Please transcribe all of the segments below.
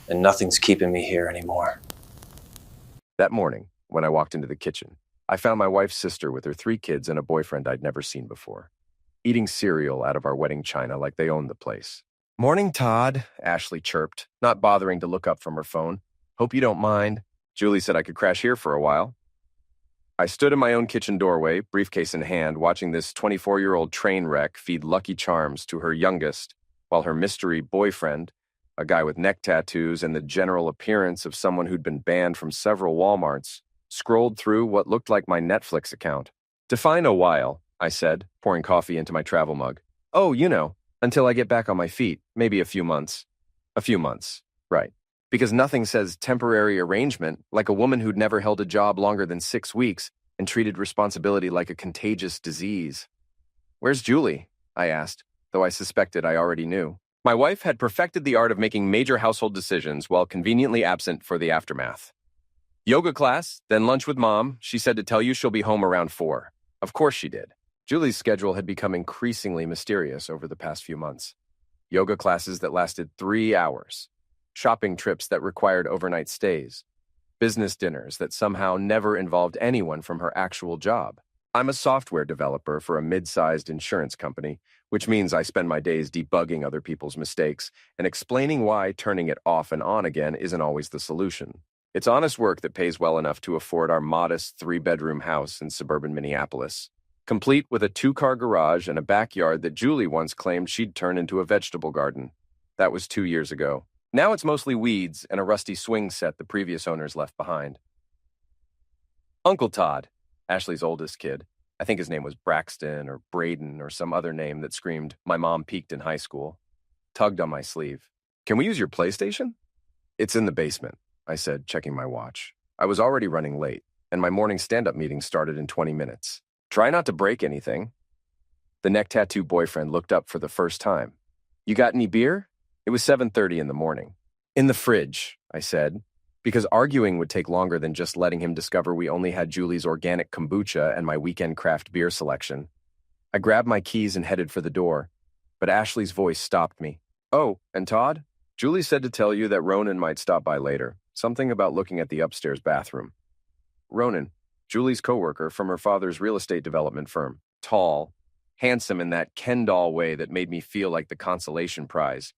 and nothing's keeping me here anymore. That morning, when I walked into the kitchen, I found my wife's sister with her 3 kids and a boyfriend I'd never seen before, eating cereal out of our wedding china like they owned the place. "Morning, Todd," Ashley chirped, not bothering to look up from her phone. "Hope you don't mind. Julie said I could crash here for a while." I stood in my own kitchen doorway, briefcase in hand, watching this 24-year-old train wreck feed Lucky Charms to her youngest, while her mystery boyfriend, a guy with neck tattoos and the general appearance of someone who'd been banned from several Walmarts, scrolled through what looked like my Netflix account. "Define a while," I said, pouring coffee into my travel mug. "Oh, until I get back on my feet, maybe a few months." A few months, right. Because nothing says temporary arrangement like a woman who'd never held a job longer than 6 weeks and treated responsibility like a contagious disease. "Where's Julie?" I asked, though I suspected I already knew. My wife had perfected the art of making major household decisions while conveniently absent for the aftermath. "Yoga class, then lunch with Mom. She said to tell you she'll be home around 4. Of course she did. Julie's schedule had become increasingly mysterious over the past few months. Yoga classes that lasted 3 hours. Shopping trips that required overnight stays. Business dinners that somehow never involved anyone from her actual job. I'm a software developer for a mid-sized insurance company, which means I spend my days debugging other people's mistakes and explaining why turning it off and on again isn't always the solution. It's honest work that pays well enough to afford our modest 3-bedroom house in suburban Minneapolis, complete with a 2-car garage and a backyard that Julie once claimed she'd turn into a vegetable garden. That was 2 years ago. Now it's mostly weeds and a rusty swing set the previous owners left behind. Uncle Todd, Ashley's oldest kid, I think his name was Braxton or Braden or some other name that screamed, "My mom peaked in high school," tugged on my sleeve. "Can we use your PlayStation?" "It's in the basement," I said, checking my watch. I was already running late, and my morning stand-up meeting started in 20 minutes. "Try not to break anything." The neck tattoo boyfriend looked up for the first time. "You got any beer?" It was 7:30 in the morning. "In the fridge," I said, because arguing would take longer than just letting him discover we only had Julie's organic kombucha and my weekend craft beer selection. I grabbed my keys and headed for the door, but Ashley's voice stopped me. "Oh, and Todd? Julie said to tell you that Ronan might stop by later. Something about looking at the upstairs bathroom." Ronan, Julie's coworker from her father's real estate development firm. Tall, handsome in that Ken doll way that made me feel like the consolation prize,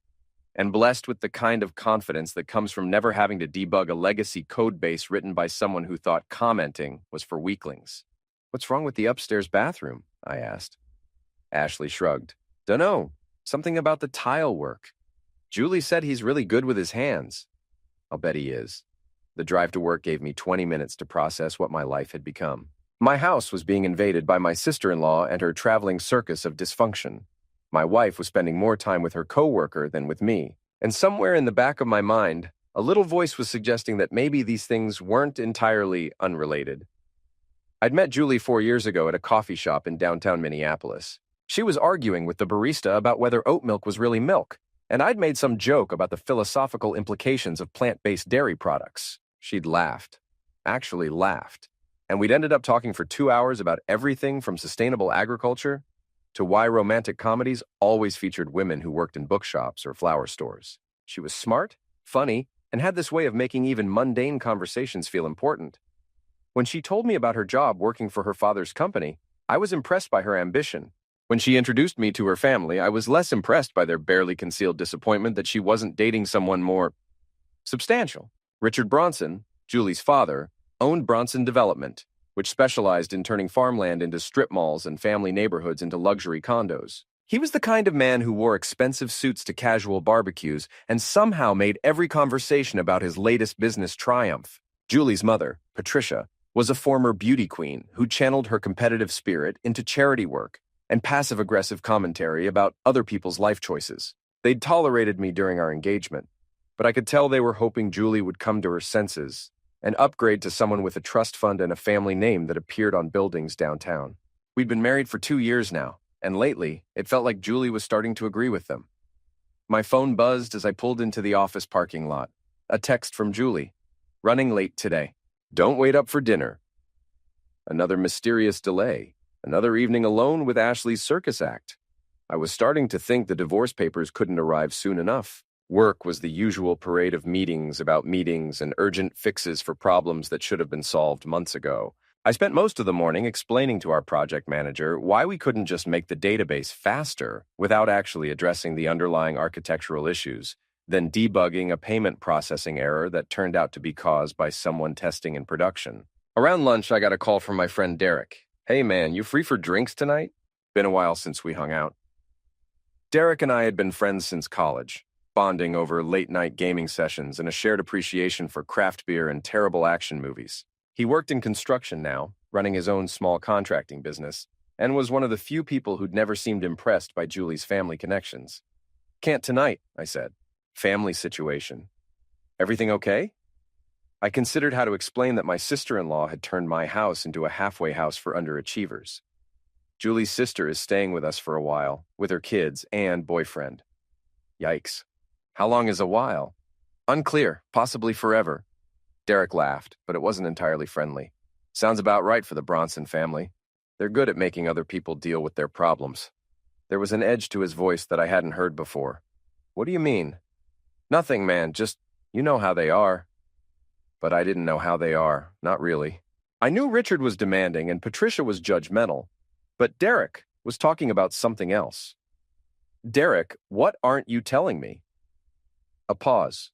and blessed with the kind of confidence that comes from never having to debug a legacy code base written by someone who thought commenting was for weaklings. "What's wrong with the upstairs bathroom?" I asked. Ashley shrugged. "Dunno. Something about the tile work. Julie said he's really good with his hands." "I'll bet he is." The drive to work gave me 20 minutes to process what my life had become. My house was being invaded by my sister-in-law and her traveling circus of dysfunction. My wife was spending more time with her coworker than with me, and somewhere in the back of my mind, a little voice was suggesting that maybe these things weren't entirely unrelated. I'd met Julie 4 years ago at a coffee shop in downtown Minneapolis. She was arguing with the barista about whether oat milk was really milk, and I'd made some joke about the philosophical implications of plant-based dairy products. She'd laughed. Actually laughed. And we'd ended up talking for 2 hours about everything from sustainable agriculture to why romantic comedies always featured women who worked in bookshops or flower stores. She was smart, funny, and had this way of making even mundane conversations feel important. When she told me about her job working for her father's company, I was impressed by her ambition. When she introduced me to her family, I was less impressed by their barely concealed disappointment that she wasn't dating someone more substantial. Richard Bronson, Julie's father, owned Bronson Development, which specialized in turning farmland into strip malls and family neighborhoods into luxury condos. He was the kind of man who wore expensive suits to casual barbecues and somehow made every conversation about his latest business triumph. Julie's mother, Patricia, was a former beauty queen who channeled her competitive spirit into charity work and passive-aggressive commentary about other people's life choices. They'd tolerated me during our engagement, but I could tell they were hoping Julie would come to her senses and upgrade to someone with a trust fund and a family name that appeared on buildings downtown. We'd been married for 2 years now, and lately, it felt like Julie was starting to agree with them. My phone buzzed as I pulled into the office parking lot. A text from Julie. "Running late today. Don't wait up for dinner." Another mysterious delay. Another evening alone with Ashley's circus act. I was starting to think the divorce papers couldn't arrive soon enough. Work was the usual parade of meetings about meetings and urgent fixes for problems that should have been solved months ago. I spent most of the morning explaining to our project manager why we couldn't just make the database faster without actually addressing the underlying architectural issues, then debugging a payment processing error that turned out to be caused by someone testing in production. Around lunch, I got a call from my friend Derek. "Hey man, you free for drinks tonight?" Been a while since we hung out. Derek and I had been friends since college, bonding over late-night gaming sessions and a shared appreciation for craft beer and terrible action movies. He worked in construction now, running his own small contracting business, and was one of the few people who'd never seemed impressed by Julie's family connections. "Can't tonight," I said. "Family situation. Everything okay?" I considered how to explain that my sister-in-law had turned my house into a halfway house for underachievers. Julie's sister is staying with us for a while, with her kids and boyfriend. Yikes. How long is a while? Unclear, possibly forever. Derek laughed, but it wasn't entirely friendly. Sounds about right for the Bronson family. They're good at making other people deal with their problems. There was an edge to his voice that I hadn't heard before. "What do you mean?" "Nothing, man, just, you know how they are." But I didn't know how they are, not really. I knew Richard was demanding and Patricia was judgmental, but Derek was talking about something else. "Derek, what aren't you telling me?" A pause.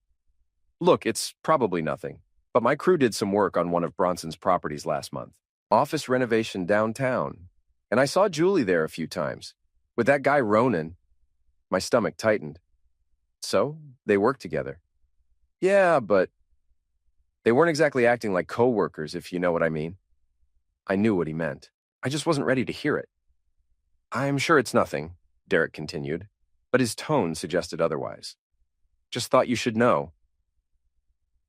"Look, it's probably nothing, but my crew did some work on one of Bronson's properties last month. Office renovation downtown. And I saw Julie there a few times. With that guy Ronan." My stomach tightened. "So, they work together." "Yeah, but they weren't exactly acting like co-workers, if you know what I mean." I knew what he meant. I just wasn't ready to hear it. "I'm sure it's nothing," Derek continued, but his tone suggested otherwise. "Just thought you should know."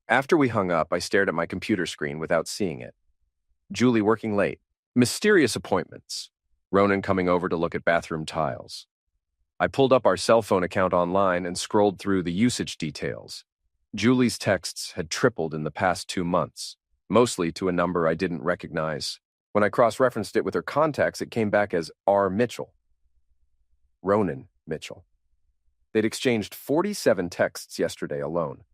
After we hung up, I stared at my computer screen without seeing it. Julie working late. Mysterious appointments. Ronan coming over to look at bathroom tiles. I pulled up our cell phone account online and scrolled through the usage details. Julie's texts had tripled in the past 2 months, mostly to a number I didn't recognize. When I cross-referenced it with her contacts, it came back as R. Mitchell. Ronan Mitchell. They'd exchanged 47 texts yesterday alone.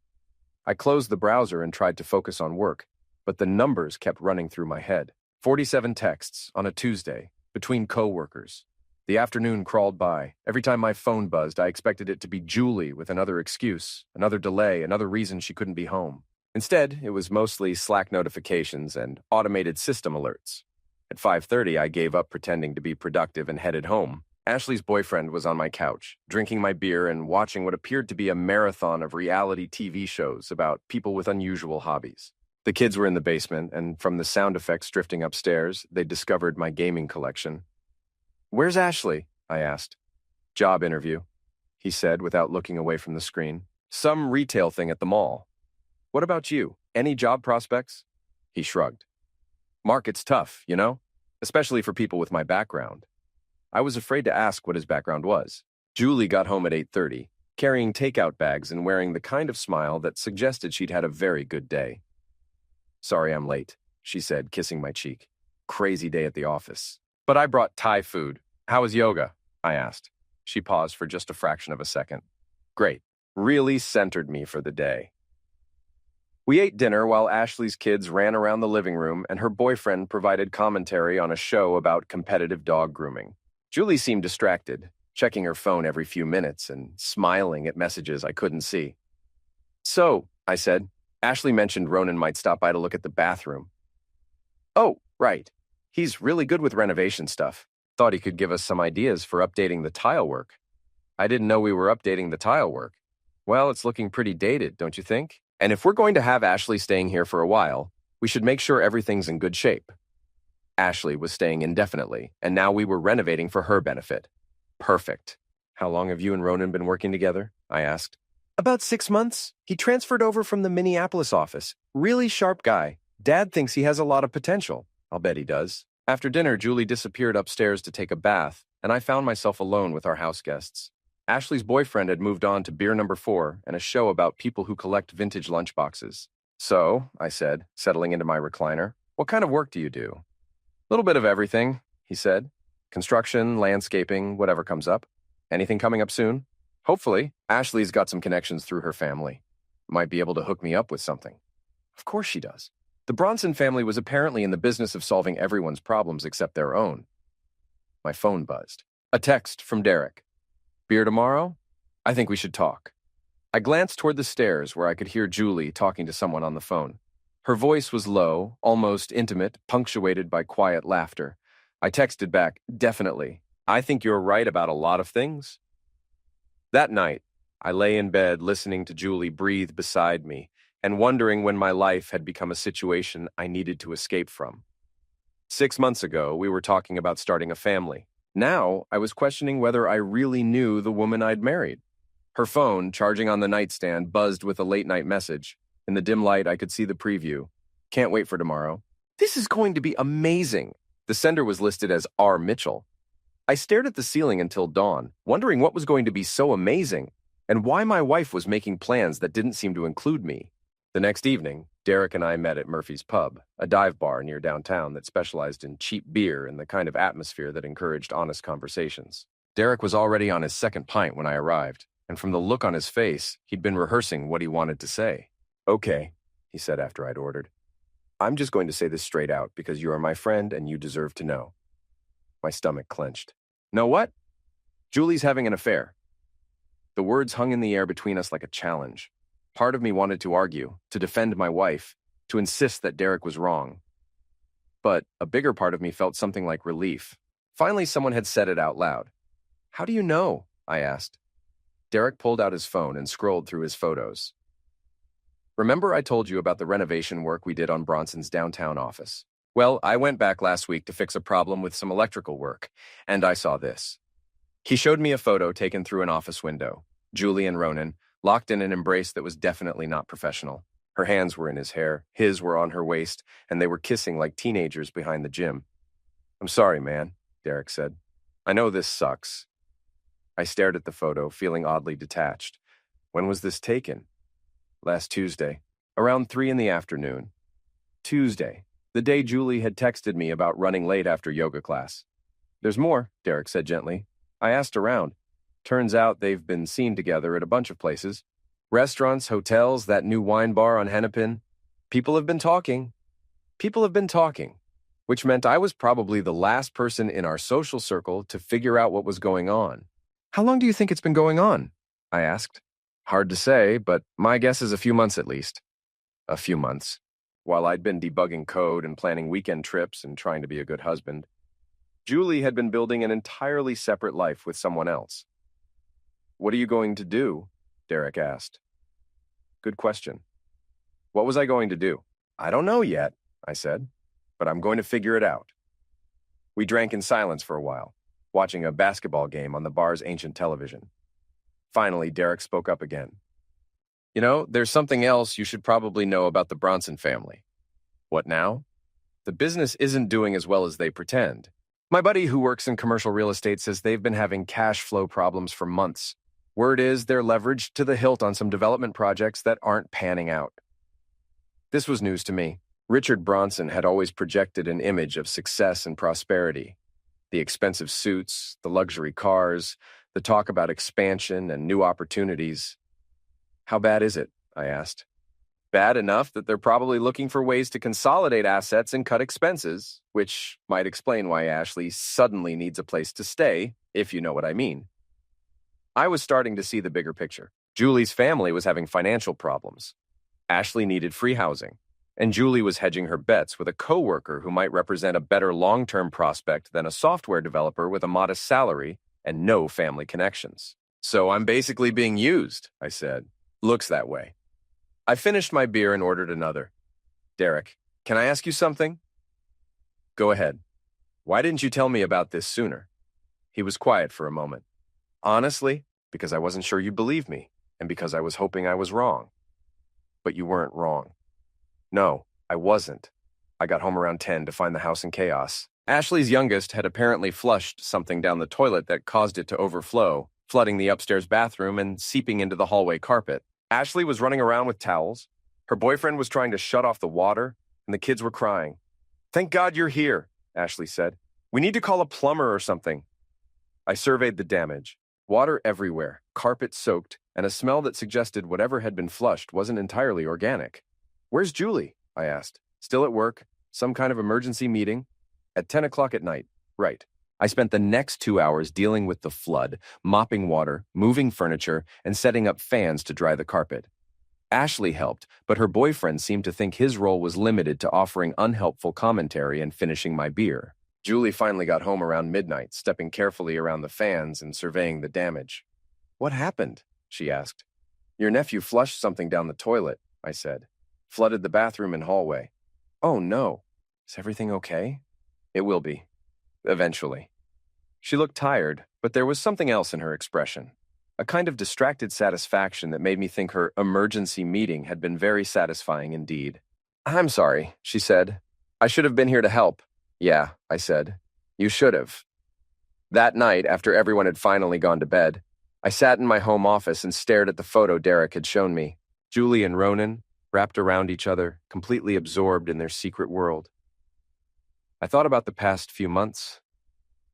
I closed the browser and tried to focus on work, but the numbers kept running through my head. 47 texts on a Tuesday, between co-workers. The afternoon crawled by. Every time my phone buzzed, I expected it to be Julie with another excuse, another delay, another reason she couldn't be home. Instead, it was mostly Slack notifications and automated system alerts. At 5:30, I gave up pretending to be productive and headed home. Ashley's boyfriend was on my couch, drinking my beer and watching what appeared to be a marathon of reality TV shows about people with unusual hobbies. The kids were in the basement, and from the sound effects drifting upstairs, they discovered my gaming collection. "Where's Ashley?" I asked. "Job interview," he said without looking away from the screen. "Some retail thing at the mall." "What about you? Any job prospects?" He shrugged. "Market's tough, you know? Especially for people with my background." I was afraid to ask what his background was. Julie got home at 8:30, carrying takeout bags and wearing the kind of smile that suggested she'd had a very good day. "Sorry I'm late," she said, kissing my cheek. "Crazy day at the office. But I brought Thai food. How was yoga?" I asked. She paused for just a fraction of a second. "Great. Really centered me for the day." We ate dinner while Ashley's kids ran around the living room and her boyfriend provided commentary on a show about competitive dog grooming. Julie seemed distracted, checking her phone every few minutes and smiling at messages I couldn't see. "So," I said, "Ashley mentioned Ronan might stop by to look at the bathroom." "Oh, right. He's really good with renovation stuff. Thought he could give us some ideas for updating the tile work." "I didn't know we were updating the tile work." "Well, it's looking pretty dated, don't you think? And if we're going to have Ashley staying here for a while, we should make sure everything's in good shape." Ashley was staying indefinitely, and now we were renovating for her benefit. Perfect. "How long have you and Ronan been working together?" I asked. "About 6 months. He transferred over from the Minneapolis office. Really sharp guy. Dad thinks he has a lot of potential." "I'll bet he does." After dinner, Julie disappeared upstairs to take a bath, and I found myself alone with our house guests. Ashley's boyfriend had moved on to beer number 4 and a show about people who collect vintage lunchboxes. "So," I said, settling into my recliner, "what kind of work do you do?" "Little bit of everything," he said. "Construction, landscaping, whatever comes up." "Anything coming up soon?" Hopefully, Ashley's got some connections through her family. Might be able to hook me up with something. Of course she does. The Bronson family was apparently in the business of solving everyone's problems except their own. My phone buzzed. A text from Derek. Beer tomorrow? I think we should talk. I glanced toward the stairs where I could hear Julie talking to someone on the phone. Her voice was low, almost intimate, punctuated by quiet laughter. I texted back, definitely. I think you're right about a lot of things. That night, I lay in bed listening to Julie breathe beside me and wondering when my life had become a situation I needed to escape from. 6 months ago, we were talking about starting a family. Now, I was questioning whether I really knew the woman I'd married. Her phone, charging on the nightstand, buzzed with a late-night message. In the dim light, I could see the preview. Can't wait for tomorrow. This is going to be amazing. The sender was listed as R. Mitchell. I stared at the ceiling until dawn, wondering what was going to be so amazing, and why my wife was making plans that didn't seem to include me. The next evening, Derek and I met at Murphy's Pub, a dive bar near downtown that specialized in cheap beer and the kind of atmosphere that encouraged honest conversations. Derek was already on his second pint when I arrived, and from the look on his face, he'd been rehearsing what he wanted to say. Okay, he said after I'd ordered. I'm just going to say this straight out because you are my friend and you deserve to know. My stomach clenched. Know what? Julie's having an affair. The words hung in the air between us like a challenge. Part of me wanted to argue, to defend my wife, to insist that Derek was wrong. But a bigger part of me felt something like relief. Finally, someone had said it out loud. How do you know? I asked. Derek pulled out his phone and scrolled through his photos. Remember I told you about the renovation work we did on Bronson's downtown office? Well, I went back last week to fix a problem with some electrical work, and I saw this. He showed me a photo taken through an office window. Julie and Ronan, locked in an embrace that was definitely not professional. Her hands were in his hair, his were on her waist, and they were kissing like teenagers behind the gym. I'm sorry, man, Derek said. I know this sucks. I stared at the photo, feeling oddly detached. When was this taken? Last Tuesday, around 3 in the afternoon. Tuesday, the day Julie had texted me about running late after yoga class. There's more, Derek said gently. I asked around. Turns out they've been seen together at a bunch of places. Restaurants, hotels, that new wine bar on Hennepin. People have been talking. Which meant I was probably the last person in our social circle to figure out what was going on. How long do you think it's been going on? I asked. Hard to say, but my guess is a few months at least. A few months. While I'd been debugging code and planning weekend trips and trying to be a good husband, Julie had been building an entirely separate life with someone else. What are you going to do? Derek asked. Good question. What was I going to do? I don't know yet, I said, but I'm going to figure it out. We drank in silence for a while, watching a basketball game on the bar's ancient television. Finally, Derek spoke up again. You know, there's something else you should probably know about the Bronson family. What now? The business isn't doing as well as they pretend. My buddy who works in commercial real estate says they've been having cash flow problems for months. Word is they're leveraged to the hilt on some development projects that aren't panning out. This was news to me. Richard Bronson had always projected an image of success and prosperity. The expensive suits, the luxury cars, the talk about expansion and new opportunities. How bad is it? I asked. Bad enough that they're probably looking for ways to consolidate assets and cut expenses, which might explain why Ashley suddenly needs a place to stay, if you know what I mean. I was starting to see the bigger picture. Julie's family was having financial problems. Ashley needed free housing, and Julie was hedging her bets with a coworker who might represent a better long-term prospect than a software developer with a modest salary and no family connections. So I'm basically being used, I said. Looks that way. I finished my beer and ordered another. Derek, can I ask you something? Go ahead. Why didn't you tell me about this sooner? He was quiet for a moment. Honestly, because I wasn't sure you'd believe me, and because I was hoping I was wrong. But you weren't wrong. No, I wasn't. I got home around 10 to find the house in chaos. Ashley's youngest had apparently flushed something down the toilet that caused it to overflow, flooding the upstairs bathroom and seeping into the hallway carpet. Ashley was running around with towels. Her boyfriend was trying to shut off the water, and the kids were crying. Thank God you're here, Ashley said. We need to call a plumber or something. I surveyed the damage. Water everywhere, carpet soaked, and a smell that suggested whatever had been flushed wasn't entirely organic. "Where's Julie?" I asked. "Still at work? Some kind of emergency meeting?" "At 10 o'clock at night." "Right." I spent the next 2 hours dealing with the flood, mopping water, moving furniture, and setting up fans to dry the carpet. Ashley helped, but her boyfriend seemed to think his role was limited to offering unhelpful commentary and finishing my beer. Julie finally got home around midnight, stepping carefully around the fans and surveying the damage. "What happened?" she asked. "Your nephew flushed something down the toilet," I said. "Flooded the bathroom and hallway." "Oh no. Is everything okay?" "It will be. Eventually." She looked tired, but there was something else in her expression. A kind of distracted satisfaction that made me think her emergency meeting had been very satisfying indeed. "I'm sorry," she said. "I should have been here to help." "Yeah," I said. "You should have." That night, after everyone had finally gone to bed, I sat in my home office and stared at the photo Derek had shown me. Julie and Ronan, wrapped around each other, completely absorbed in their secret world. I thought about the past few months.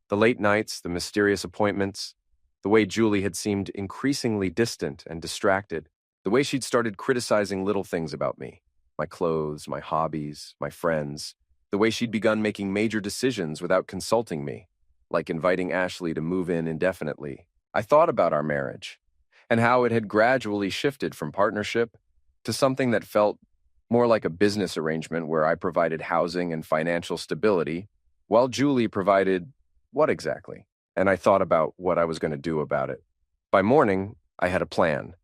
The late nights, the mysterious appointments, the way Julie had seemed increasingly distant and distracted, the way she'd started criticizing little things about me, my clothes, my hobbies, my friends, the way she'd begun making major decisions without consulting me, like inviting Ashley to move in indefinitely. I thought about our marriage and how it had gradually shifted from partnership to something that felt more like a business arrangement where I provided housing and financial stability, while Julie provided what exactly? And I thought about what I was going to do about it. By morning, I had a plan.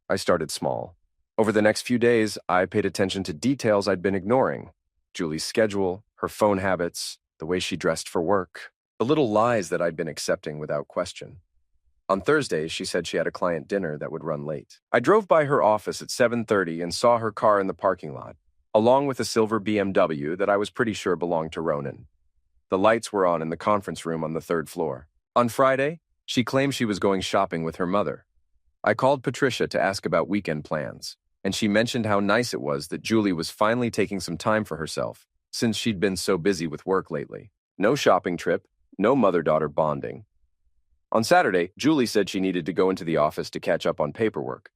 I started small. Over the next few days, I paid attention to details I'd been ignoring. Julie's schedule, her phone habits, the way she dressed for work, the little lies that I'd been accepting without question. On Thursday, she said she had a client dinner that would run late. I drove by her office at 7:30 and saw her car in the parking lot, along with a silver BMW that I was pretty sure belonged to Ronan. The lights were on in the conference room on the third floor. On Friday, she claimed she was going shopping with her mother. I called Patricia to ask about weekend plans, and she mentioned how nice it was that Julie was finally taking some time for herself, since she'd been so busy with work lately. No shopping trip, no mother-daughter bonding. On Saturday, Julie said she needed to go into the office to catch up on paperwork.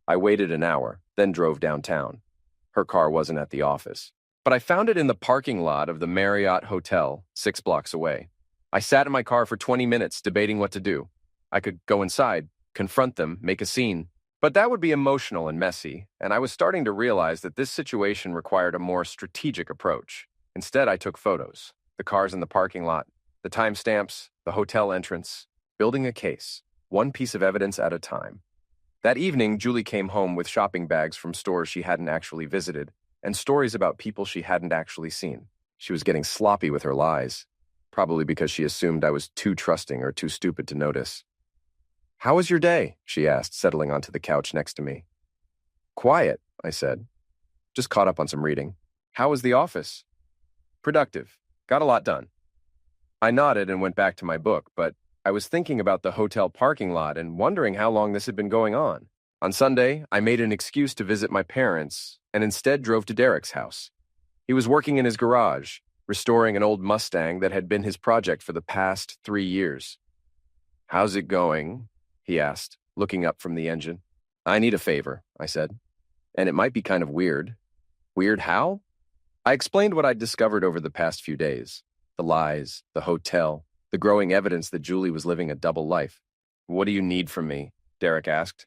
I waited an hour, then drove downtown. Her car wasn't at the office, but I found it in the parking lot of the Marriott Hotel, 6 blocks away. I sat in my car for 20 minutes debating what to do. I could go inside, confront them, make a scene, but that would be emotional and messy, and I was starting to realize that this situation required a more strategic approach. Instead, I took photos. The cars in the parking lot, the timestamps, the hotel entrance, building a case, one piece of evidence at a time. That evening, Julie came home with shopping bags from stores she hadn't actually visited and stories about people she hadn't actually seen. She was getting sloppy with her lies, probably because she assumed I was too trusting or too stupid to notice. "How was your day?" she asked, settling onto the couch next to me. "Quiet," I said. "Just caught up on some reading." "How was the office?" "Productive. Got a lot done." I nodded and went back to my book, but I was thinking about the hotel parking lot and wondering how long this had been going on. On Sunday, I made an excuse to visit my parents and instead drove to Derek's house. He was working in his garage, restoring an old Mustang that had been his project for the past 3 years. "How's it going?" he asked, looking up from the engine. "I need a favor," I said. "And it might be kind of weird." "Weird how?" I explained what I'd discovered over the past few days. The lies, the hotel, the growing evidence that Julie was living a double life. "What do you need from me?" Derek asked.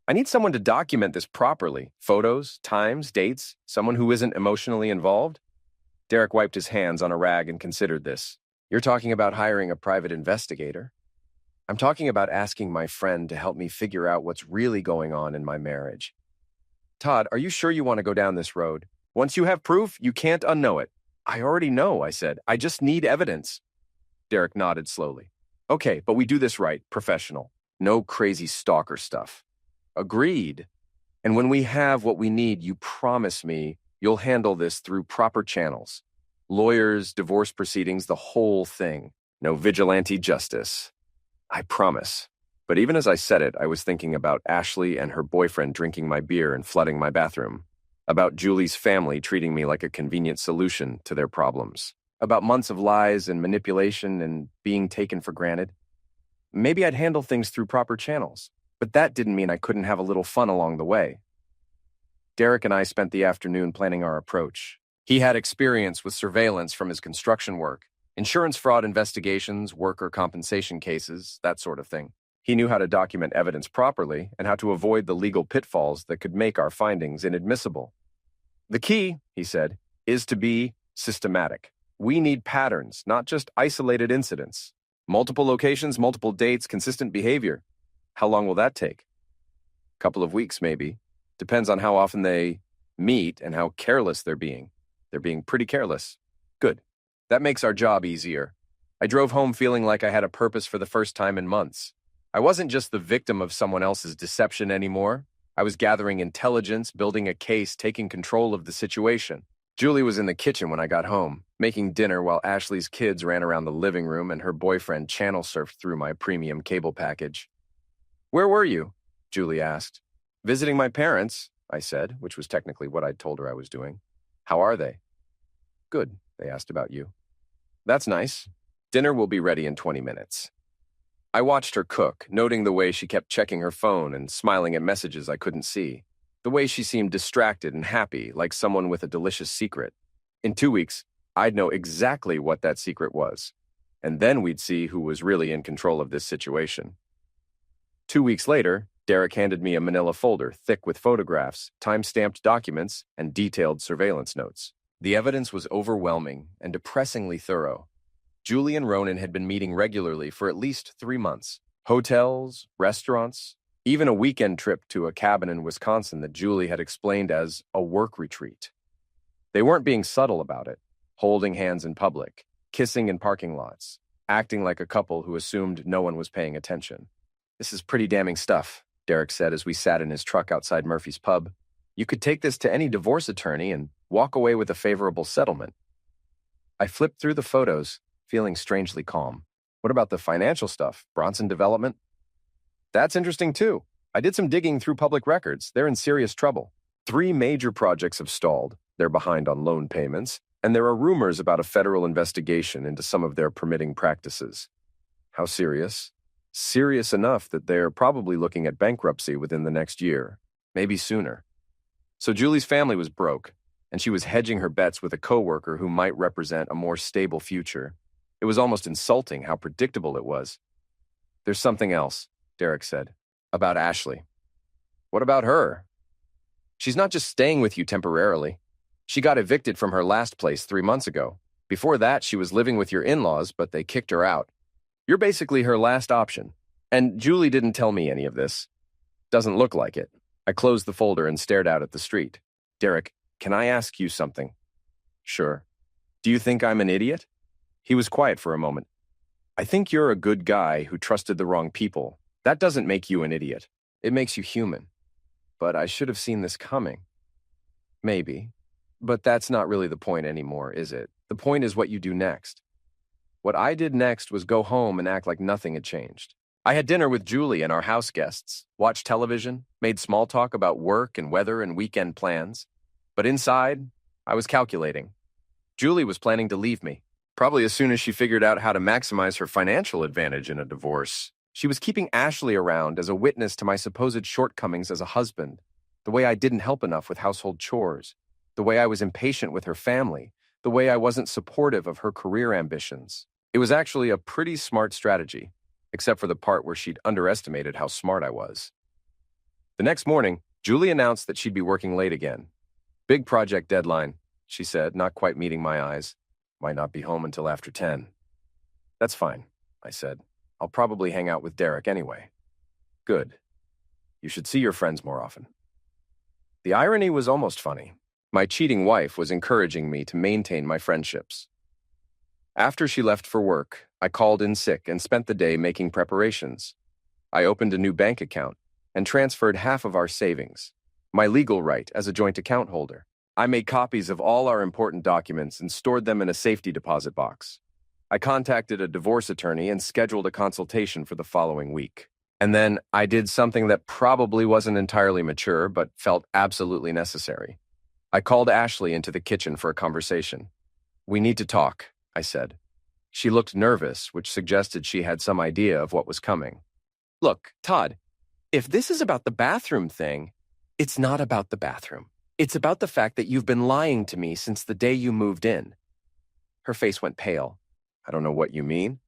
"I need someone to document this properly. Photos, times, dates, someone who isn't emotionally involved." Derek wiped his hands on a rag and considered this. "You're talking about hiring a private investigator?" "I'm talking about asking my friend to help me figure out what's really going on in my marriage." "Todd, are you sure you want to go down this road? Once you have proof, you can't unknow it." "I already know," I said. "I just need evidence." Derek nodded slowly. "Okay, but we do this right, professional. No crazy stalker stuff." "Agreed. And when we have what we need, you promise me you'll handle this through proper channels. Lawyers, divorce proceedings, the whole thing. No vigilante justice." "I promise." But even as I said it, I was thinking about Ashley and her boyfriend drinking my beer and flooding my bathroom. About Julie's family treating me like a convenient solution to their problems. About months of lies and manipulation and being taken for granted. maybe I'd handle things through proper channels. But that didn't mean I couldn't have a little fun along the way. Derek and I spent the afternoon planning our approach. He had experience with surveillance from his construction work, insurance fraud investigations, worker compensation cases, that sort of thing. He knew how to document evidence properly and how to avoid the legal pitfalls that could make our findings inadmissible. The key, he said, is to be systematic. We need patterns, not just isolated incidents. Multiple locations, multiple dates, consistent behavior. How long will that take? A couple of weeks, maybe. Depends on how often they meet and how careless they're being. They're being pretty careless. Good. That makes our job easier. I drove home feeling like I had a purpose for the first time in months. I wasn't just the victim of someone else's deception anymore. I was gathering intelligence, building a case, taking control of the situation. Julie was in the kitchen when I got home, making dinner while Ashley's kids ran around the living room and her boyfriend channel surfed through my premium cable package. "Where were you?" Julie asked. "Visiting my parents," I said, which was technically what I'd told her I was doing. "How are they?" "Good," they asked about you. "That's nice. Dinner will be ready in 20 minutes. I watched her cook, noting the way she kept checking her phone and smiling at messages I couldn't see. The way she seemed distracted and happy, like someone with a delicious secret. In 2 weeks, I'd know exactly what that secret was. And then we'd see who was really in control of this situation. 2 weeks later, Derek handed me a manila folder thick with photographs, time-stamped documents, and detailed surveillance notes. The evidence was overwhelming and depressingly thorough. Julie and Ronan had been meeting regularly for at least 3 months. Hotels, restaurants, even a weekend trip to a cabin in Wisconsin that Julie had explained as a work retreat. They weren't being subtle about it, holding hands in public, kissing in parking lots, acting like a couple who assumed no one was paying attention. "This is pretty damning stuff," Derek said as we sat in his truck outside Murphy's Pub. "You could take this to any divorce attorney and walk away with a favorable settlement." I flipped through the photos, feeling strangely calm. "What about the financial stuff? Bronson Development?" "That's interesting too. I did some digging through public records. They're in serious trouble. 3 major projects have stalled. They're behind on loan payments, and there are rumors about a federal investigation into some of their permitting practices." "How serious?" "Serious enough that they're probably looking at bankruptcy within the next year, maybe sooner." So Julie's family was broke, and she was hedging her bets with a coworker who might represent a more stable future. It was almost insulting how predictable it was. "There's something else," Derek said, "about Ashley." "What about her?" "She's not just staying with you temporarily. She got evicted from her last place 3 months ago. Before that, she was living with your in-laws, but they kicked her out. You're basically her last option. And Julie didn't tell me any of this. Doesn't look like it." I closed the folder and stared out at the street. "Derek, can I ask you something?" "Sure." "Do you think I'm an idiot?" He was quiet for a moment. "I think you're a good guy who trusted the wrong people. That doesn't make you an idiot. It makes you human. But I should have seen this coming." "Maybe. But that's not really the point anymore, is it? The point is what you do next." What I did next was go home and act like nothing had changed. I had dinner with Julie and our house guests, watched television, made small talk about work and weather and weekend plans. But inside, I was calculating. Julie was planning to leave me, probably as soon as she figured out how to maximize her financial advantage in a divorce. She was keeping Ashley around as a witness to my supposed shortcomings as a husband, the way I didn't help enough with household chores, the way I was impatient with her family, the way I wasn't supportive of her career ambitions. It was actually a pretty smart strategy, except for the part where she'd underestimated how smart I was. The next morning, Julie announced that she'd be working late again. "Big project deadline," she said, not quite meeting my eyes. "Might not be home until after 10. "That's fine," I said. "I'll probably hang out with Derek anyway." "Good. You should see your friends more often." The irony was almost funny. My cheating wife was encouraging me to maintain my friendships. After she left for work, I called in sick and spent the day making preparations. I opened a new bank account and transferred half of our savings, my legal right as a joint account holder. I made copies of all our important documents and stored them in a safety deposit box. I contacted a divorce attorney and scheduled a consultation for the following week. And then I did something that probably wasn't entirely mature, but felt absolutely necessary. I called Ashley into the kitchen for a conversation. "We need to talk," I said. She looked nervous, which suggested she had some idea of what was coming. Look, Todd, if this is about the bathroom thing, it's not about the bathroom. It's about the fact that you've been lying to me since the day you moved in. Her face went pale. I don't know what you mean.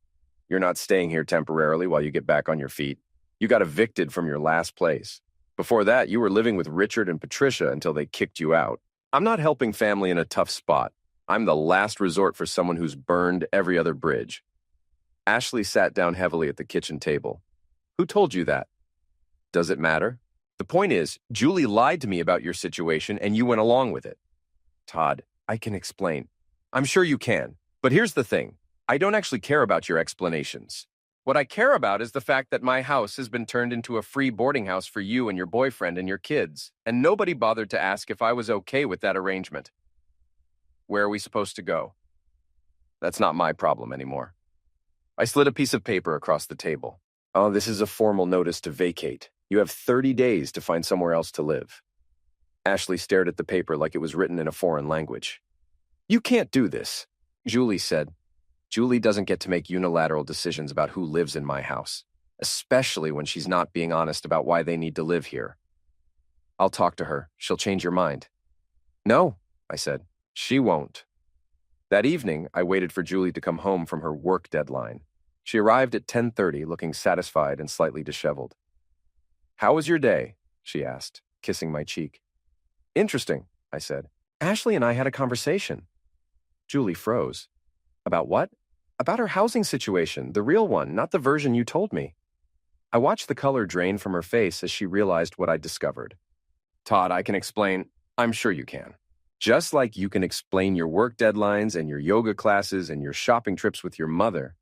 You're not staying here temporarily while you get back on your feet. You got evicted from your last place. Before that, you were living with Richard and Patricia until they kicked you out. I'm not helping family in a tough spot. I'm the last resort for someone who's burned every other bridge. Ashley sat down heavily at the kitchen table. Who told you that? Does it matter? The point is, Julie lied to me about your situation and you went along with it. Todd, I can explain. I'm sure you can. But here's the thing. I don't actually care about your explanations. What I care about is the fact that my house has been turned into a free boarding house for you and your boyfriend and your kids, and nobody bothered to ask if I was okay with that arrangement. Where are we supposed to go? That's not my problem anymore. I slid a piece of paper across the table. Oh, this is a formal notice to vacate. You have 30 days to find somewhere else to live. Ashley stared at the paper like it was written in a foreign language. You can't do this, Julie said. Julie doesn't get to make unilateral decisions about who lives in my house, especially when she's not being honest about why they need to live here. I'll talk to her. She'll change your mind. No, I said. She won't. That evening, I waited for Julie to come home from her work deadline. She arrived at 10:30, looking satisfied and slightly disheveled. How was your day? She asked, kissing my cheek. Interesting, I said. Ashley and I had a conversation. Julie froze. About what? About her housing situation, the real one, not the version you told me. I watched the color drain from her face as she realized what I'd discovered. Todd, I can explain. I'm sure you can. Just like you can explain your work deadlines and your yoga classes and your shopping trips with your mother.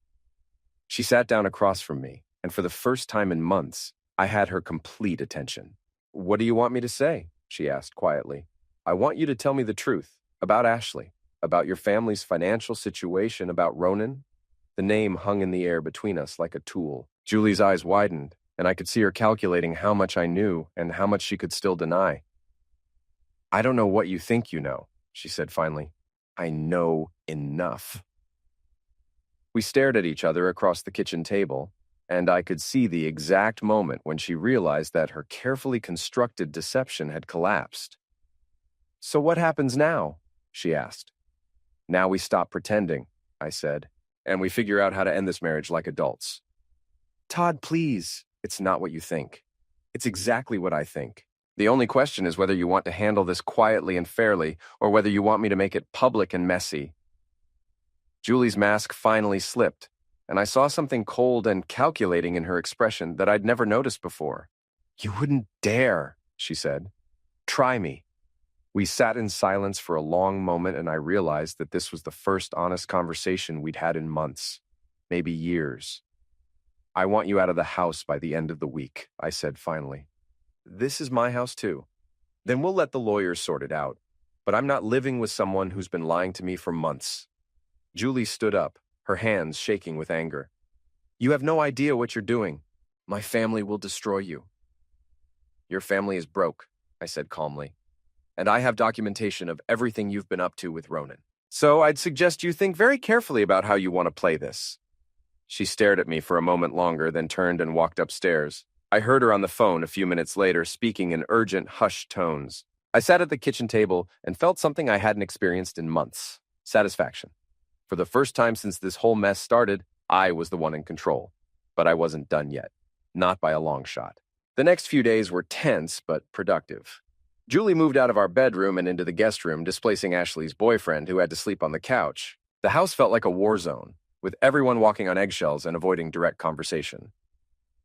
She sat down across from me, and for the first time in months, I had her complete attention. What do you want me to say? She asked quietly. I want you to tell me the truth about Ashley, about your family's financial situation, about Ronan. The name hung in the air between us like a tool. Julie's eyes widened, and I could see her calculating how much I knew and how much she could still deny. I don't know what you think you know, she said finally. I know enough. We stared at each other across the kitchen table, and I could see the exact moment when she realized that her carefully constructed deception had collapsed. So what happens now? She asked. Now we stop pretending, I said, and we figure out how to end this marriage like adults. Todd, please. It's not what you think. It's exactly what I think. The only question is whether you want to handle this quietly and fairly, or whether you want me to make it public and messy. Julie's mask finally slipped, and I saw something cold and calculating in her expression that I'd never noticed before. You wouldn't dare, she said. Try me. We sat in silence for a long moment, and I realized that this was the first honest conversation we'd had in months, maybe years. I want you out of the house by the end of the week, I said finally. This is my house too. Then we'll let the lawyers sort it out. But I'm not living with someone who's been lying to me for months. Julie stood up, her hands shaking with anger. You have no idea what you're doing. My family will destroy you. Your family is broke, I said calmly. And I have documentation of everything you've been up to with Ronan. So I'd suggest you think very carefully about how you want to play this. She stared at me for a moment longer, then turned and walked upstairs. I heard her on the phone a few minutes later, speaking in urgent, hushed tones. I sat at the kitchen table and felt something I hadn't experienced in months. Satisfaction. For the first time since this whole mess started, I was the one in control. But I wasn't done yet. Not by a long shot. The next few days were tense but productive. Julie moved out of our bedroom and into the guest room, displacing Ashley's boyfriend, who had to sleep on the couch. The house felt like a war zone, with everyone walking on eggshells and avoiding direct conversation.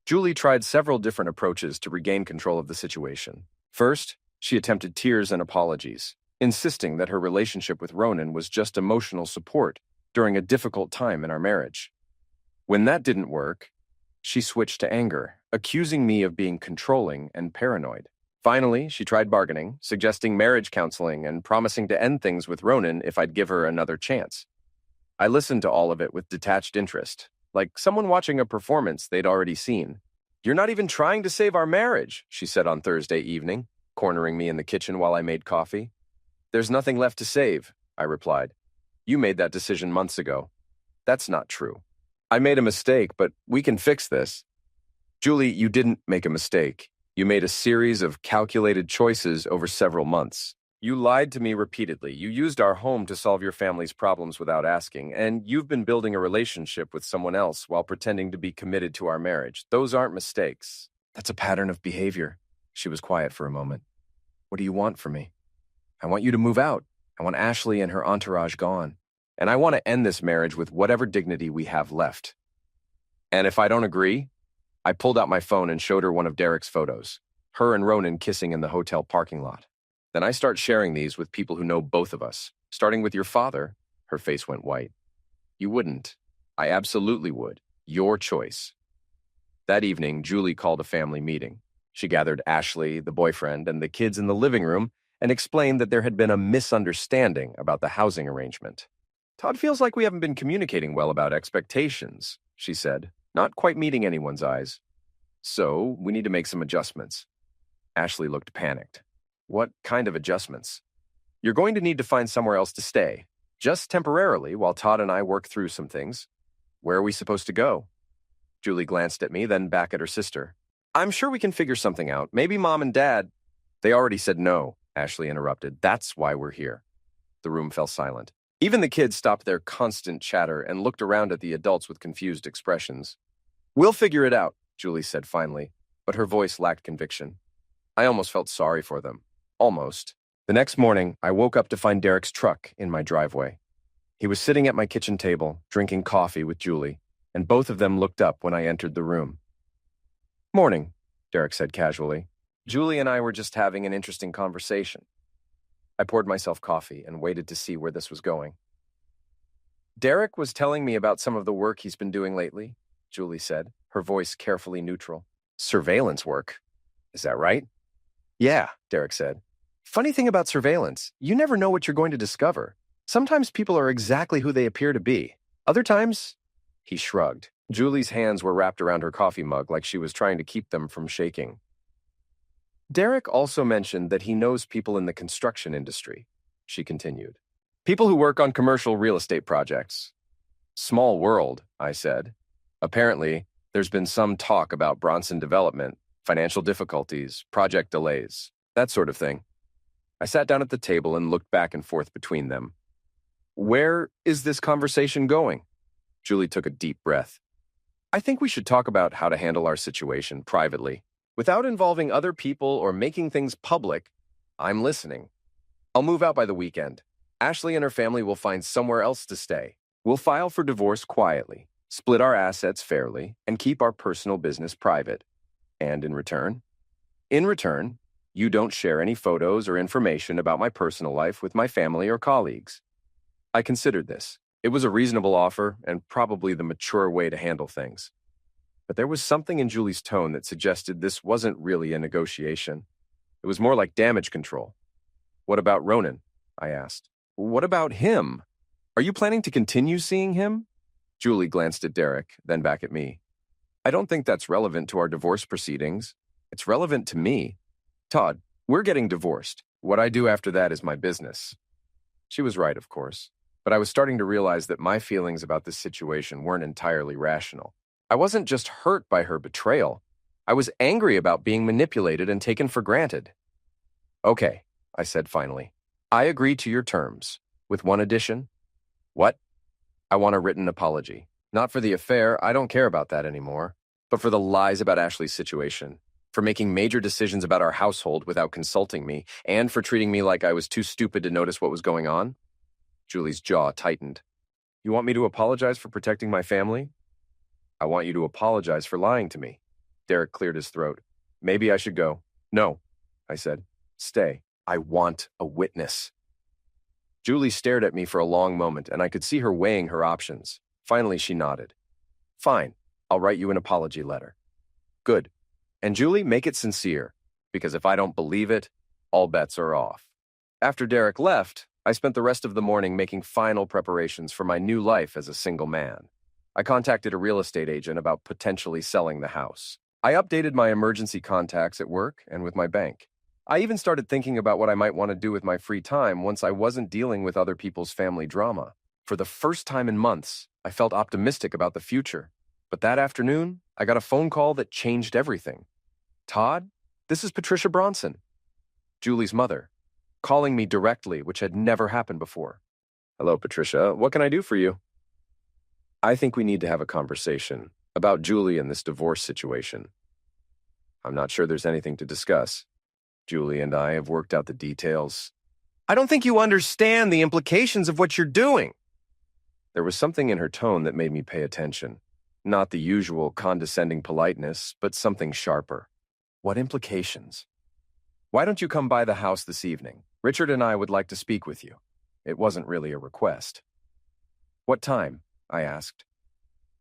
Julie tried several different approaches to regain control of the situation. First, she attempted tears and apologies, insisting that her relationship with Ronan was just emotional support during a difficult time in our marriage. When that didn't work, she switched to anger, accusing me of being controlling and paranoid. Finally, she tried bargaining, suggesting marriage counseling and promising to end things with Ronan if I'd give her another chance. I listened to all of it with detached interest, like someone watching a performance they'd already seen. You're not even trying to save our marriage, she said on Thursday evening, cornering me in the kitchen while I made coffee. There's nothing left to save, I replied. You made that decision months ago. That's not true. I made a mistake, but we can fix this. Julie, you didn't make a mistake. You made a series of calculated choices over several months. You lied to me repeatedly. You used our home to solve your family's problems without asking, and you've been building a relationship with someone else while pretending to be committed to our marriage. Those aren't mistakes. That's a pattern of behavior. She was quiet for a moment. What do you want from me? I want you to move out. I want Ashley and her entourage gone. And I want to end this marriage with whatever dignity we have left. And if I don't agree, I pulled out my phone and showed her one of Derek's photos, her and Ronan kissing in the hotel parking lot. Then I start sharing these with people who know both of us, starting with your father. Her face went white. You wouldn't. I absolutely would. Your choice. That evening, Julie called a family meeting. She gathered Ashley, the boyfriend, and the kids in the living room and explained that there had been a misunderstanding about the housing arrangement. Todd feels like we haven't been communicating well about expectations, she said, not quite meeting anyone's eyes. So, we need to make some adjustments. Ashley looked panicked. What kind of adjustments? You're going to need to find somewhere else to stay, just temporarily while Todd and I work through some things. Where are we supposed to go? Julie glanced at me, then back at her sister. I'm sure we can figure something out. Maybe Mom and Dad. They already said no, Ashley interrupted. That's why we're here. The room fell silent. Even the kids stopped their constant chatter and looked around at the adults with confused expressions. We'll figure it out, Julie said finally, but her voice lacked conviction. I almost felt sorry for them. Almost. The next morning, I woke up to find Derek's truck in my driveway. He was sitting at my kitchen table, drinking coffee with Julie, and both of them looked up when I entered the room. Morning, Derek said casually. Julie and I were just having an interesting conversation. I poured myself coffee and waited to see where this was going. Derek was telling me about some of the work he's been doing lately, Julie said, her voice carefully neutral. Surveillance work. Is that right? Yeah, Derek said. Funny thing about surveillance, you never know what you're going to discover. Sometimes people are exactly who they appear to be. Other times, he shrugged. Julie's hands were wrapped around her coffee mug like she was trying to keep them from shaking. Derek also mentioned that he knows people in the construction industry, she continued. People who work on commercial real estate projects. Small world, I said. Apparently, there's been some talk about Bronson development, financial difficulties, project delays, that sort of thing. I sat down at the table and looked back and forth between them. Where is this conversation going? Julie took a deep breath. I think we should talk about how to handle our situation privately. Without involving other people or making things public, I'm listening. I'll move out by the weekend. Ashley and her family will find somewhere else to stay. We'll file for divorce quietly, split our assets fairly, and keep our personal business private. And in return? In return, you don't share any photos or information about my personal life with my family or colleagues. I considered this. It was a reasonable offer and probably the mature way to handle things. But there was something in Julie's tone that suggested this wasn't really a negotiation. It was more like damage control. What about Ronan? I asked. What about him? Are you planning to continue seeing him? Julie glanced at Derek, then back at me. I don't think that's relevant to our divorce proceedings. It's relevant to me. Todd, we're getting divorced. What I do after that is my business. She was right, of course, but I was starting to realize that my feelings about this situation weren't entirely rational. I wasn't just hurt by her betrayal. I was angry about being manipulated and taken for granted. Okay, I said finally. I agree to your terms, with one addition. What? I want a written apology. Not for the affair, I don't care about that anymore, but for the lies about Ashley's situation, for making major decisions about our household without consulting me, and for treating me like I was too stupid to notice what was going on. Julie's jaw tightened. You want me to apologize for protecting my family? I want you to apologize for lying to me. Derek cleared his throat. Maybe I should go. No, I said. Stay. I want a witness. Julie stared at me for a long moment, and I could see her weighing her options. Finally, she nodded. Fine, I'll write you an apology letter. Good. And Julie, make it sincere, because if I don't believe it, all bets are off. After Derek left, I spent the rest of the morning making final preparations for my new life as a single man. I contacted a real estate agent about potentially selling the house. I updated my emergency contacts at work and with my bank. I even started thinking about what I might want to do with my free time once I wasn't dealing with other people's family drama. For the first time in months, I felt optimistic about the future. But that afternoon, I got a phone call that changed everything. Todd, this is Patricia Bronson, Julie's mother, calling me directly, which had never happened before. Hello, Patricia. What can I do for you? I think we need to have a conversation about Julie and this divorce situation. I'm not sure there's anything to discuss. Julie and I have worked out the details. I don't think you understand the implications of what you're doing. There was something in her tone that made me pay attention. Not the usual condescending politeness, but something sharper. What implications? Why don't you come by the house this evening? Richard and I would like to speak with you. It wasn't really a request. What time? I asked.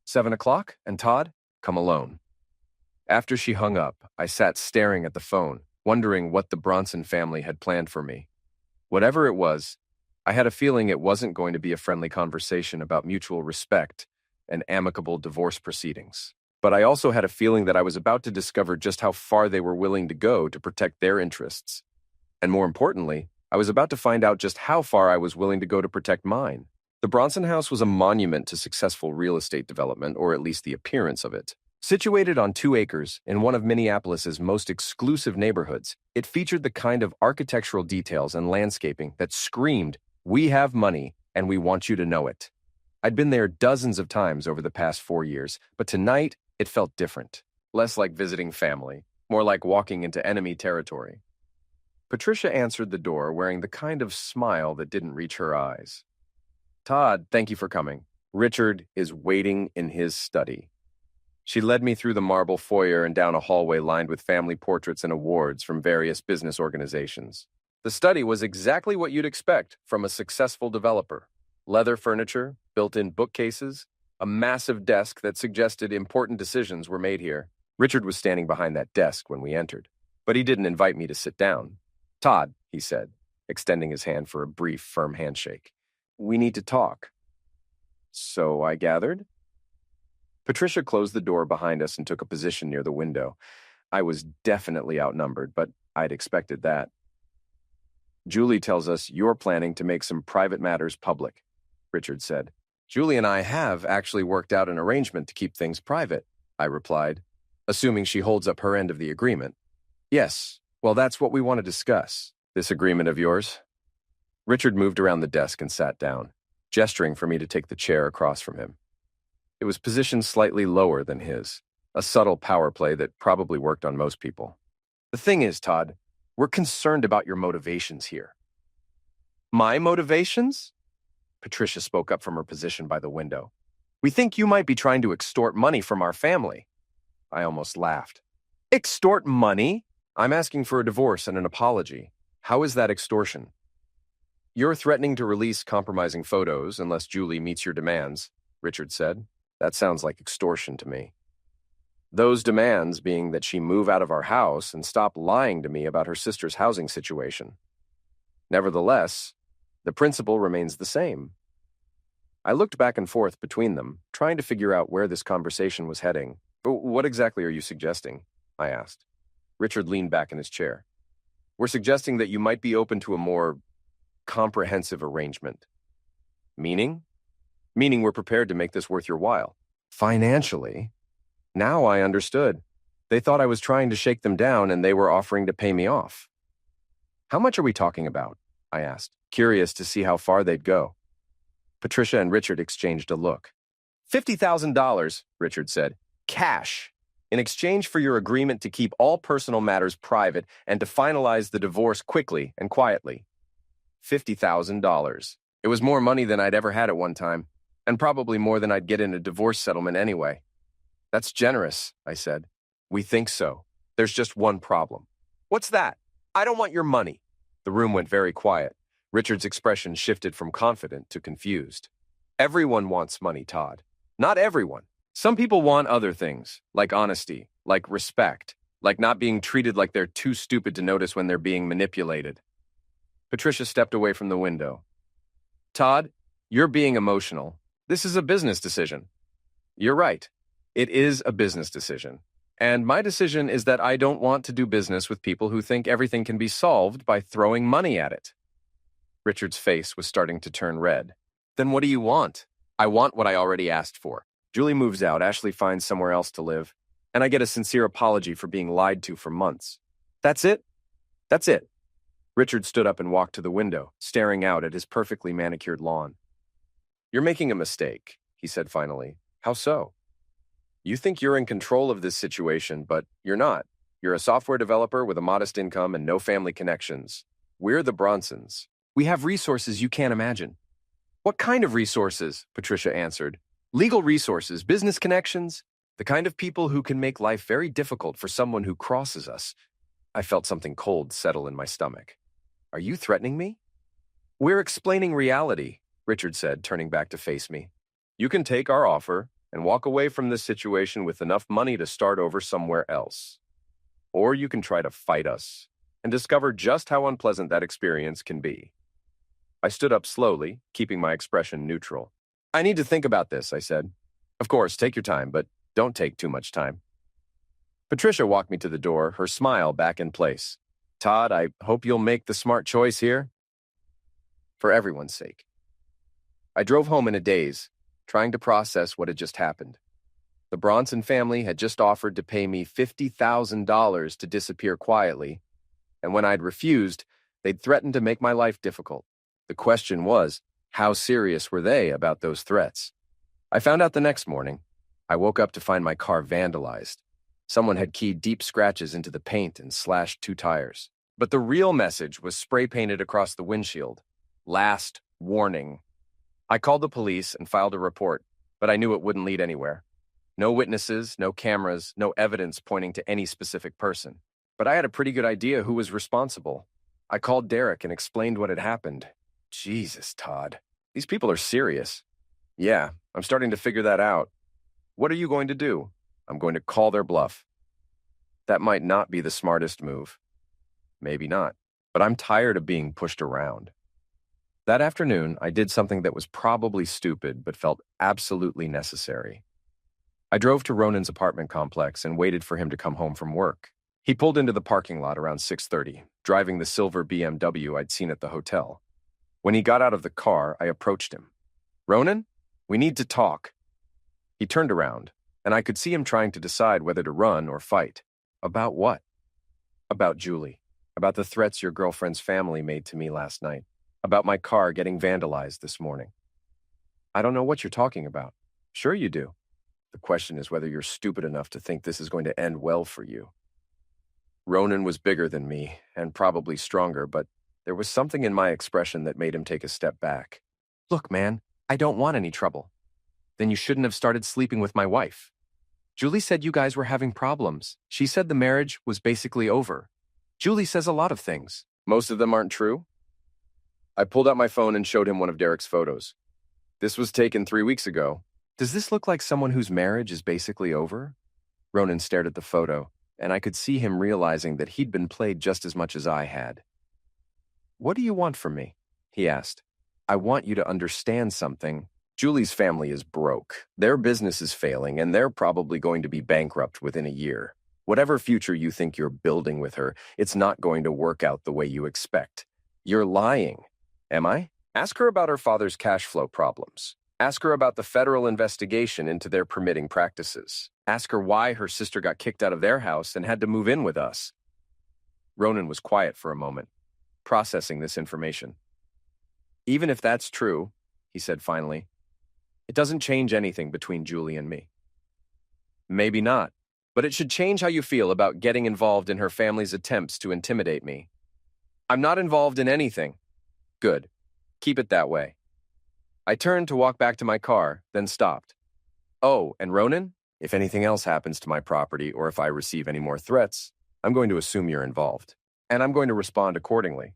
7 o'clock, and Todd, come alone. After she hung up, I sat staring at the phone, wondering what the Bronson family had planned for me. Whatever it was, I had a feeling it wasn't going to be a friendly conversation about mutual respect and amicable divorce proceedings. But I also had a feeling that I was about to discover just how far they were willing to go to protect their interests. And more importantly, I was about to find out just how far I was willing to go to protect mine. The Bronson house was a monument to successful real estate development, or at least the appearance of it. Situated on 2 acres in one of Minneapolis's most exclusive neighborhoods, it featured the kind of architectural details and landscaping that screamed, "We have money, and we want you to know it." I'd been there dozens of times over the past 4 years, but tonight it felt different. Less like visiting family, more like walking into enemy territory. Patricia answered the door wearing the kind of smile that didn't reach her eyes. Todd, thank you for coming. Richard is waiting in his study. She led me through the marble foyer and down a hallway lined with family portraits and awards from various business organizations. The study was exactly what you'd expect from a successful developer. Leather furniture, built-in bookcases, a massive desk that suggested important decisions were made here. Richard was standing behind that desk when we entered, but he didn't invite me to sit down. Todd, he said, extending his hand for a brief, firm handshake. We need to talk. So I gathered. Patricia closed the door behind us and took a position near the window. I was definitely outnumbered, but I'd expected that. Julie tells us you're planning to make some private matters public, Richard said. Julie and I have actually worked out an arrangement to keep things private, I replied, assuming she holds up her end of the agreement. Yes, well, that's what we want to discuss. This agreement of yours? Richard moved around the desk and sat down, gesturing for me to take the chair across from him. It was positioned slightly lower than his, a subtle power play that probably worked on most people. The thing is, Todd, we're concerned about your motivations here. My motivations? Patricia spoke up from her position by the window. We think you might be trying to extort money from our family. I almost laughed. Extort money? I'm asking for a divorce and an apology. How is that extortion? You're threatening to release compromising photos unless Julie meets your demands, Richard said. That sounds like extortion to me. Those demands being that she move out of our house and stop lying to me about her sister's housing situation. Nevertheless, the principle remains the same. I looked back and forth between them, trying to figure out where this conversation was heading. What exactly are you suggesting? I asked. Richard leaned back in his chair. We're suggesting that you might be open to a more comprehensive arrangement. Meaning? Meaning we're prepared to make this worth your while. Financially? Now I understood. They thought I was trying to shake them down and they were offering to pay me off. How much are we talking about? I asked, curious to see how far they'd go. Patricia and Richard exchanged a look. $50,000, Richard said. Cash. In exchange for your agreement to keep all personal matters private and to finalize the divorce quickly and quietly. $50,000. It was more money than I'd ever had at one time, and probably more than I'd get in a divorce settlement anyway. That's generous, I said. We think so. There's just one problem. What's that? I don't want your money. The room went very quiet. Richard's expression shifted from confident to confused. Everyone wants money, Todd. Not everyone. Some people want other things, like honesty, like respect, like not being treated like they're too stupid to notice when they're being manipulated. Patricia stepped away from the window. Todd, you're being emotional. This is a business decision. You're right. It is a business decision. And my decision is that I don't want to do business with people who think everything can be solved by throwing money at it. Richard's face was starting to turn red. Then what do you want? I want what I already asked for. Julie moves out, Ashley finds somewhere else to live, and I get a sincere apology for being lied to for months. That's it? That's it. Richard stood up and walked to the window, staring out at his perfectly manicured lawn. You're making a mistake, he said finally. How so? You think you're in control of this situation, but you're not. You're a software developer with a modest income and no family connections. We're the Bronsons. We have resources you can't imagine. What kind of resources? Patricia answered. Legal resources, business connections, the kind of people who can make life very difficult for someone who crosses us. I felt something cold settle in my stomach. Are you threatening me? We're explaining reality, Richard said, turning back to face me. You can take our offer and walk away from this situation with enough money to start over somewhere else. Or you can try to fight us and discover just how unpleasant that experience can be. I stood up slowly, keeping my expression neutral. I need to think about this, I said. Of course, take your time, but don't take too much time. Patricia walked me to the door, her smile back in place. Todd, I hope you'll make the smart choice here. For everyone's sake. I drove home in a daze, trying to process what had just happened. The Bronson family had just offered to pay me $50,000 to disappear quietly, and when I'd refused, they'd threatened to make my life difficult. The question was, how serious were they about those threats? I found out the next morning. I woke up to find my car vandalized. Someone had keyed deep scratches into the paint and slashed 2 tires. But the real message was spray-painted across the windshield. Last warning. I called the police and filed a report, but I knew it wouldn't lead anywhere. No witnesses, no cameras, no evidence pointing to any specific person. But I had a pretty good idea who was responsible. I called Derek and explained what had happened. Jesus, Todd. These people are serious. Yeah, I'm starting to figure that out. What are you going to do? I'm going to call their bluff. That might not be the smartest move. Maybe not. But I'm tired of being pushed around. That afternoon, I did something that was probably stupid but felt absolutely necessary. I drove to Ronan's apartment complex and waited for him to come home from work. He pulled into the parking lot around 6:30, driving the silver BMW I'd seen at the hotel. When he got out of the car, I approached him. Ronan, we need to talk. He turned around, and I could see him trying to decide whether to run or fight. About what? About Julie. About the threats your girlfriend's family made to me last night. About my car getting vandalized this morning. I don't know what you're talking about. Sure you do. The question is whether you're stupid enough to think this is going to end well for you. Ronan was bigger than me, and probably stronger, but there was something in my expression that made him take a step back. Look, man, I don't want any trouble. Then you shouldn't have started sleeping with my wife. Julie said you guys were having problems. She said the marriage was basically over. Julie says a lot of things. Most of them aren't true. I pulled out my phone and showed him one of Derek's photos. This was taken 3 weeks ago. Does this look like someone whose marriage is basically over? Ronan stared at the photo, and I could see him realizing that he'd been played just as much as I had. What do you want from me? He asked. I want you to understand something. Julie's family is broke. Their business is failing, and they're probably going to be bankrupt within a year. Whatever future you think you're building with her, it's not going to work out the way you expect. You're lying. Am I? Ask her about her father's cash flow problems. Ask her about the federal investigation into their permitting practices. Ask her why her sister got kicked out of their house and had to move in with us. Ronan was quiet for a moment, processing this information. Even if that's true, he said finally, it doesn't change anything between Julie and me. Maybe not, but it should change how you feel about getting involved in her family's attempts to intimidate me. I'm not involved in anything. Good. Keep it that way. I turned to walk back to my car, then stopped. Oh, and Ronan, if anything else happens to my property or if I receive any more threats, I'm going to assume you're involved, and I'm going to respond accordingly.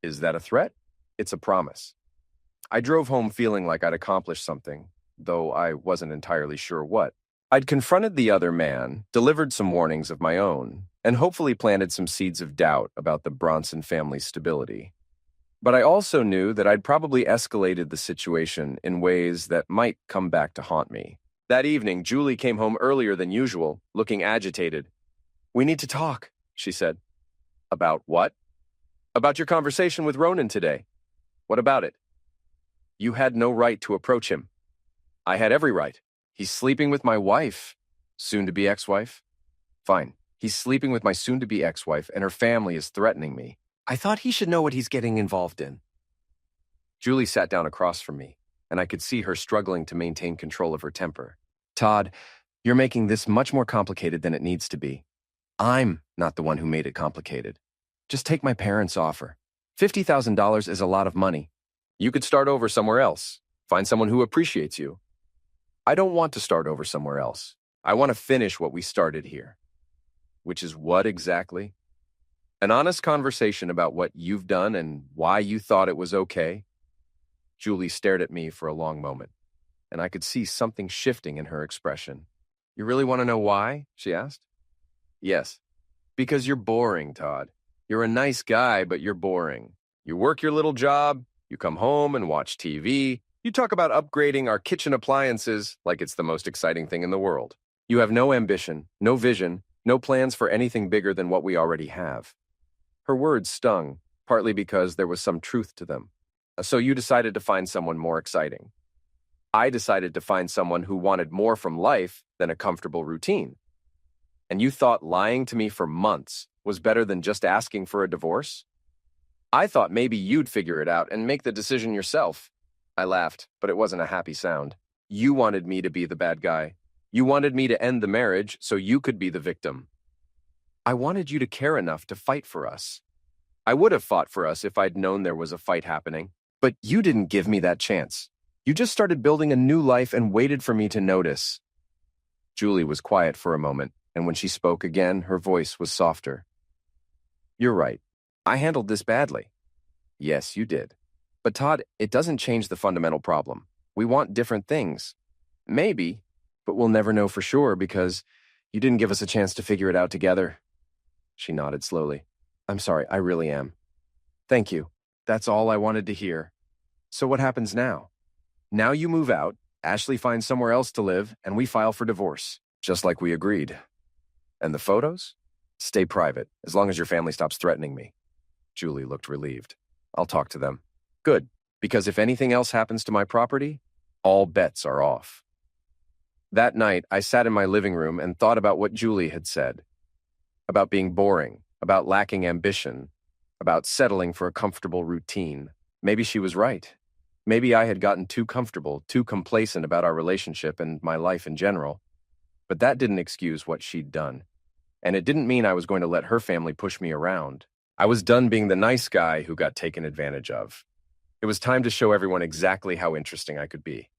Is that a threat? It's a promise. I drove home feeling like I'd accomplished something, though I wasn't entirely sure what. I'd confronted the other man, delivered some warnings of my own, and hopefully planted some seeds of doubt about the Bronson family's stability. But I also knew that I'd probably escalated the situation in ways that might come back to haunt me. That evening, Julie came home earlier than usual, looking agitated. We need to talk, she said. About what? About your conversation with Ronan today. What about it? You had no right to approach him. I had every right. He's sleeping with my wife, soon-to-be ex-wife. Fine. He's sleeping with my soon-to-be ex-wife, and her family is threatening me. I thought he should know what he's getting involved in. Julie sat down across from me, and I could see her struggling to maintain control of her temper. Todd, you're making this much more complicated than it needs to be. I'm not the one who made it complicated. Just take my parents' offer. $50,000 is a lot of money. You could start over somewhere else. Find someone who appreciates you. I don't want to start over somewhere else. I want to finish what we started here. Which is what exactly? An honest conversation about what you've done and why you thought it was okay. Julie stared at me for a long moment, and I could see something shifting in her expression. You really want to know why? She asked. Yes. Because you're boring, Todd. You're a nice guy, but you're boring. You work your little job, you come home and watch TV, you talk about upgrading our kitchen appliances like it's the most exciting thing in the world. You have no ambition, no vision, no plans for anything bigger than what we already have. Her words stung, partly because there was some truth to them. So you decided to find someone more exciting. I decided to find someone who wanted more from life than a comfortable routine. And you thought lying to me for months was better than just asking for a divorce? I thought maybe you'd figure it out and make the decision yourself. I laughed, but it wasn't a happy sound. You wanted me to be the bad guy. You wanted me to end the marriage so you could be the victim. I wanted you to care enough to fight for us. I would have fought for us if I'd known there was a fight happening. But you didn't give me that chance. You just started building a new life and waited for me to notice. Julie was quiet for a moment, and when she spoke again, her voice was softer. You're right. I handled this badly. Yes, you did. But Todd, it doesn't change the fundamental problem. We want different things. Maybe, but we'll never know for sure because you didn't give us a chance to figure it out together. She nodded slowly. I'm sorry, I really am. Thank you. That's all I wanted to hear. So what happens now? Now you move out, Ashley finds somewhere else to live, and we file for divorce, just like we agreed. And the photos? Stay private, as long as your family stops threatening me. Julie looked relieved. I'll talk to them. Good, because if anything else happens to my property, all bets are off. That night, I sat in my living room and thought about what Julie had said. About being boring, about lacking ambition, about settling for a comfortable routine. Maybe she was right. Maybe I had gotten too comfortable, too complacent about our relationship and my life in general. But that didn't excuse what she'd done. And it didn't mean I was going to let her family push me around. I was done being the nice guy who got taken advantage of. It was time to show everyone exactly how interesting I could be.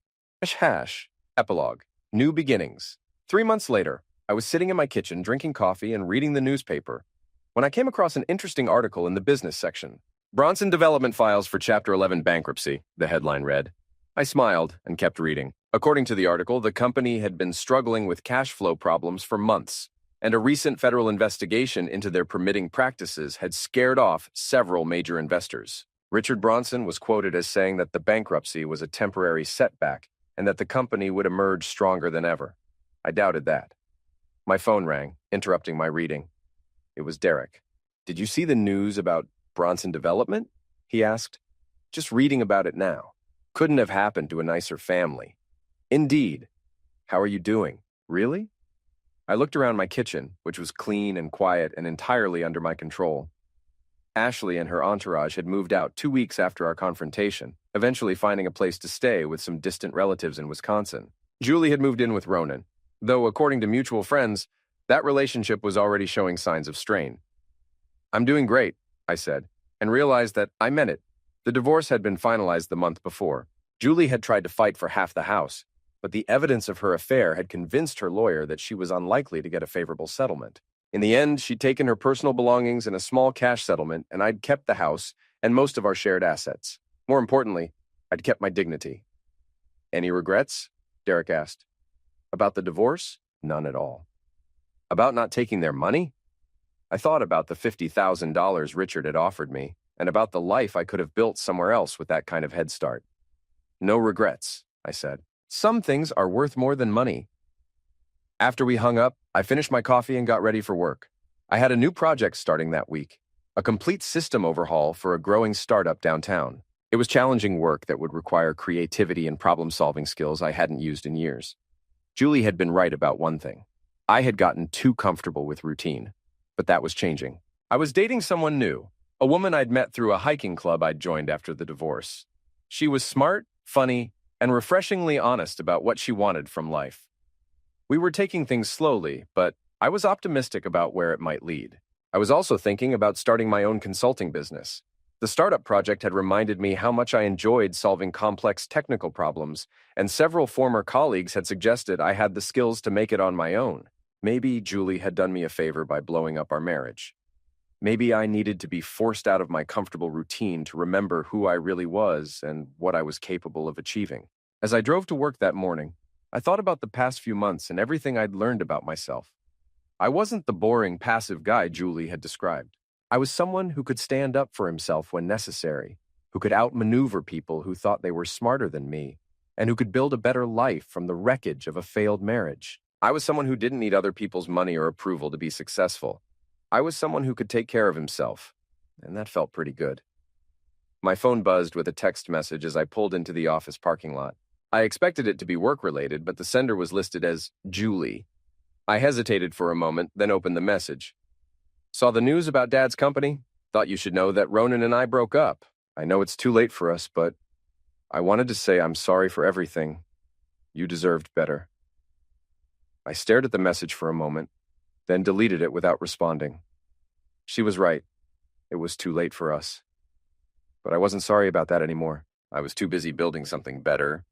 Epilogue. New beginnings. 3 months later, I was sitting in my kitchen drinking coffee and reading the newspaper when I came across an interesting article in the business section. Bronson Development files for Chapter 11 bankruptcy, the headline read. I smiled and kept reading. According to the article, the company had been struggling with cash flow problems for months, and a recent federal investigation into their permitting practices had scared off several major investors. Richard Bronson was quoted as saying that the bankruptcy was a temporary setback and that the company would emerge stronger than ever. I doubted that. My phone rang, interrupting my reading. It was Derek. Did you see the news about Bronson Development? He asked. Just reading about it now. Couldn't have happened to a nicer family. Indeed. How are you doing? Really? I looked around my kitchen, which was clean and quiet and entirely under my control. Ashley and her entourage had moved out 2 weeks after our confrontation, eventually finding a place to stay with some distant relatives in Wisconsin. Julie had moved in with Ronan, though according to mutual friends, that relationship was already showing signs of strain. I'm doing great, I said, and realized that I meant it. The divorce had been finalized the month before. Julie had tried to fight for half the house, but the evidence of her affair had convinced her lawyer that she was unlikely to get a favorable settlement. In the end, she'd taken her personal belongings and a small cash settlement, and I'd kept the house and most of our shared assets. More importantly, I'd kept my dignity. Any regrets? Derek asked. About the divorce? None at all. About not taking their money? I thought about the $50,000 Richard had offered me, and about the life I could have built somewhere else with that kind of head start. No regrets, I said. Some things are worth more than money. After we hung up, I finished my coffee and got ready for work. I had a new project starting that week, a complete system overhaul for a growing startup downtown. It was challenging work that would require creativity and problem-solving skills I hadn't used in years. Julie had been right about one thing. I had gotten too comfortable with routine, but that was changing. I was dating someone new, a woman I'd met through a hiking club I'd joined after the divorce. She was smart, funny, and refreshingly honest about what she wanted from life. We were taking things slowly, but I was optimistic about where it might lead. I was also thinking about starting my own consulting business. The startup project had reminded me how much I enjoyed solving complex technical problems, and several former colleagues had suggested I had the skills to make it on my own. Maybe Julie had done me a favor by blowing up our marriage. Maybe I needed to be forced out of my comfortable routine to remember who I really was and what I was capable of achieving. As I drove to work that morning, I thought about the past few months and everything I'd learned about myself. I wasn't the boring, passive guy Julie had described. I was someone who could stand up for himself when necessary, who could outmaneuver people who thought they were smarter than me, and who could build a better life from the wreckage of a failed marriage. I was someone who didn't need other people's money or approval to be successful. I was someone who could take care of himself, and that felt pretty good. My phone buzzed with a text message as I pulled into the office parking lot. I expected it to be work-related, but the sender was listed as Julie. I hesitated for a moment, then opened the message. Saw the news about Dad's company? Thought you should know that Ronan and I broke up. I know it's too late for us, but I wanted to say I'm sorry for everything. You deserved better. I stared at the message for a moment, then deleted it without responding. She was right. It was too late for us. But I wasn't sorry about that anymore. I was too busy building something better,